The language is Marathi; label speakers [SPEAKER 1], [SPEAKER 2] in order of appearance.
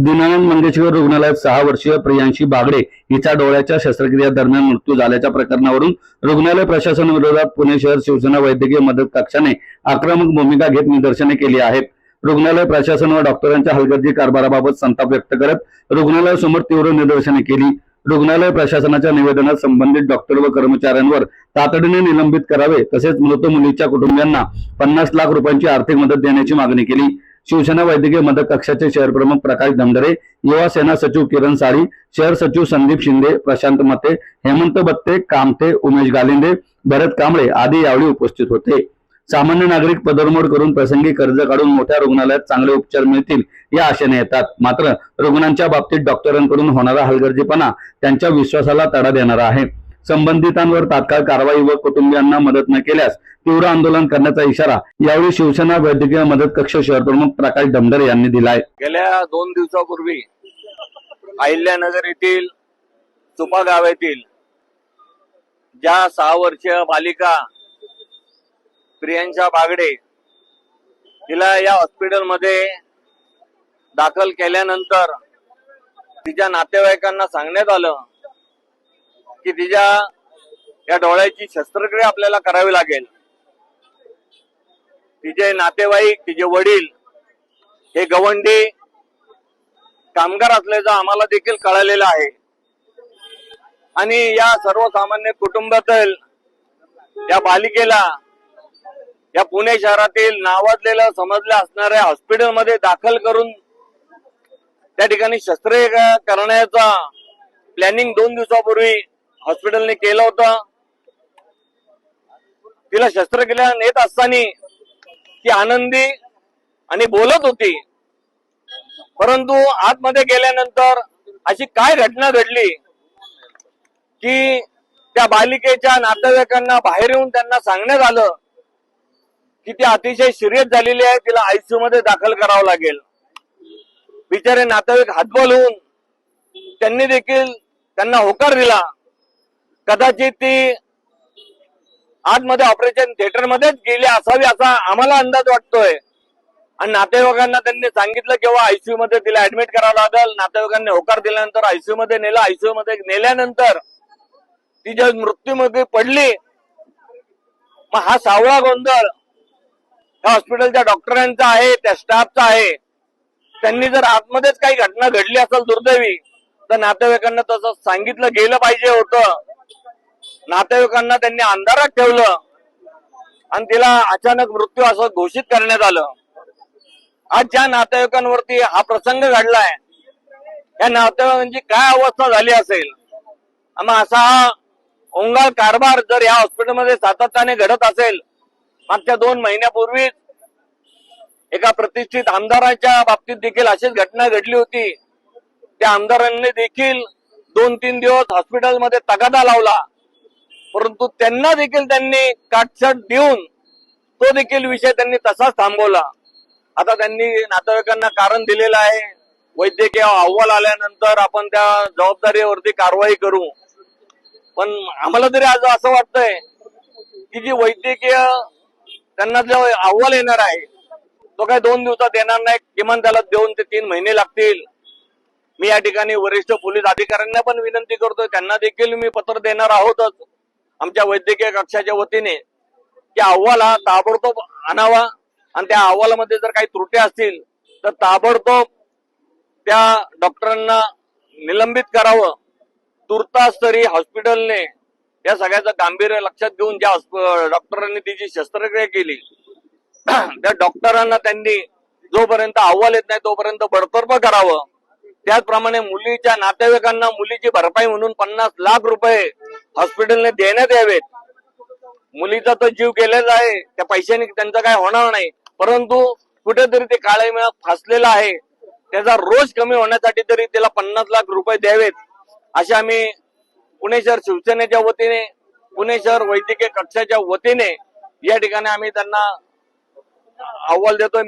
[SPEAKER 1] दीनानंद मंगेशकर रुग्णालयात 6 वर्षीय प्रियांशी बागडे हिचा डोळ्याच्या शस्त्रक्रिया दरम्यान मृत्यू झाल्याच्या प्रकरणावरून रुग्णालय प्रशासनाविरोधात पुणे शहर शिवसेना वैद्यकीय मदत कक्षाने आक्रमक भूमिका घेत निदर्शने केली आहेत। रुग्णालय प्रशासन व डॉक्टरांच्या हलगर्जी कारभाराबाबत संताप व्यक्त करत रुग्णालयासमोर तीव्र निदर्शने केली। रुग्णालय प्रशासनाच्या निवेदनात संबंधित डॉक्टर व कर्मचाऱ्यांवर तातडीने निलंबित करावे तसेच मृत मुलीच्या कुटुंबियांना 50 लाख रुपयांची आर्थिक मदत देण्याची मागणी केली। शिवसेना वैद्यकीय मदत कक्षाचे शहर प्रमुख प्रकाश धमधरे, युवा सेना सचिव किरण साळी, शहर सचिव संदीप शिंदे, प्रशांत मते, हेमंत बत्ते, कामते, उमेश गालिंदे, भरत कांबळे आदी यावेळी उपस्थित होते। सामान्य नागरिक पदरमोड करून प्रसंगी कर्ज काढून मोठ्या रुग्णालयात चांगले उपचार मिळतील या आशेने येतात, मात्र रुग्णांच्या बाबतीत डॉक्टरांकडून होणारा हलगर्जीपणा त्यांच्या विश्वासाला तडा देणारा आहे। संबंधितांवर तात्काळ कारवाई व कुटुंबियांना मदत न केल्यास तीव्र आंदोलन करण्याचा इशारा यावेळी शिवसेना वैद्यकीय मदत कक्ष शहर प्रमुख प्रकाश धमधरे यांनी दिलाय।
[SPEAKER 2] गेल्या 2 दिवसापूर्वी अहिल्यानगर येथील सुपा गाव येथील ज्या 6 वर्षीय बालिका प्रियांशा बागडे तिला या हॉस्पिटलमध्ये दाखल केल्यानंतर तिच्या नातेवाईकांना सांगण्यात आलं की तिच्या या डोळ्याची शस्त्रक्रिया आपल्याला करावी लागेल। तिचे नातेवाईक, तिचे वडील हे गवंडी कामगार असल्याचं आम्हाला देखील कळालेलं आहे आणि या सर्वसामान्य कुटुंबातील या बालिकेला या पुणे शहरातील नावाजलेलं समजलं असणाऱ्या हॉस्पिटलमध्ये दाखल करून त्या ठिकाणी शस्त्रक्रिया करण्याचा प्लॅनिंग 2 दिवसापूर्वी हॉस्पिटलने केलं होतं। तिला शस्त्रक्रिया नेत असताना ती आनंदी आणि बोलत होती, परंतु आतमध्ये गेल्यानंतर अशी काय घटना घडली की त्या बालिकेच्या नातेवाईकांना बाहेर येऊन त्यांना सांगण्यात आलं की ती अतिशय सिरियस झालेली आहे, तिला आयसीयू मध्ये दाखल करावं लागेल। बिचारे नातेवाईक हातबल होऊन त्यांनी देखील त्यांना होकार दिला। कदाचित ती आतमध्ये ऑपरेशन थिएटर मध्येच गेली असावी असा आम्हाला अंदाज वाटतोय आणि नातेवाईकांना त्यांनी सांगितलं किंवा आयसीयू मध्ये तिला ऍडमिट करावं लागेल। नातेवाईकांनी होकार दिल्यानंतर आयसीयू मध्ये नेलं। आयसीयू मध्ये नेल्यानंतर ती ज्या मृत्यूमुखी पडली, मग हा सावळा गोंधळ त्या हॉस्पिटलच्या डॉक्टरांचा आहे, त्या स्टाफचा आहे। त्यांनी जर आतमध्येच काही घटना घडली असेल दुर्दैवी तर नातेवाईकांना तसं सांगितलं गेलं पाहिजे होतं। नातेवाईकांना त्यांनी अंधारात ठेवलं आणि तिला अचानक मृत्यू असं घोषित करण्यात आलं। आज ज्या नातेवाईकांवरती हा प्रसंग घडलाय या नातेवाईकांची काय अवस्था झाली असेल। मग असा ओंगाळ कारभार जर या हॉस्पिटलमध्ये सातत्याने घडत असेल, मागच्या 2 महिन्यापूर्वीच एका प्रतिष्ठित आमदाराच्या बाबतीत देखील अशीच घटना घडली होती। त्या आमदारांनी देखील 2-3 दिवस हॉस्पिटलमध्ये तगादा लावला, परंतु त्यांना देखील त्यांनी काटछाट देऊन तो देखील विषय त्यांनी तसाच थांबवला। आता त्यांनी नातेवाईकांना कारण दिलेलं आहे, वैद्यकीय अहवाल आल्यानंतर आपण त्या जबाबदारीवरती कारवाई करू। पण आम्हाला तरी आज असं वाटतंय की जी वैद्यकीय त्यांना जो अहवाल येणार आहे तो काही 2 दिवसात येणार नाही, किमान त्याला 2 ते 3 महिने लागतील। मी या ठिकाणी वरिष्ठ पोलीस अधिकाऱ्यांना पण विनंती करतोय, त्यांना देखील मी पत्र देणार आहोतच आमच्या वैद्यकीय कक्षाच्या वतीने की अहवाल हा ताबडतोब आणावा आणि त्या अहवालामध्ये जर काही त्रुटी असतील तर ताबडतोब त्या डॉक्टरांना निलंबित करावं। तुर्तास तरी हॉस्पिटलने या सगळ्याचं गांभीर्य लक्षात घेऊन ज्या डॉक्टरांनी तिची शस्त्रक्रिया केली त्या डॉक्टरांना त्यांनी जोपर्यंत अहवाल येत नाही तोपर्यंत बडतर्फ करावं। त्याचप्रमाणे मुलीच्या नातेवाईकांना मुलीची भरपाई म्हणून 50 लाख रुपये हॉस्पिटलने देण्यात यावेत। मुलीचा तो जीव गेलेला आहे, त्या पैशाने त्यांचं काय होणार नाही, परंतु कुठेतरी ते काळे मिळत फसलेला आहे, त्याचा रोष कमी होण्यासाठी तरी त्याला 50 लाख रुपये द्यावेत अशा आम्ही पुणे शहर शिवसेनेच्या वतीने, पुणे शहर वैद्यकीय कक्षाच्या वतीने या ठिकाणी आम्ही त्यांना अहवाल देतोय।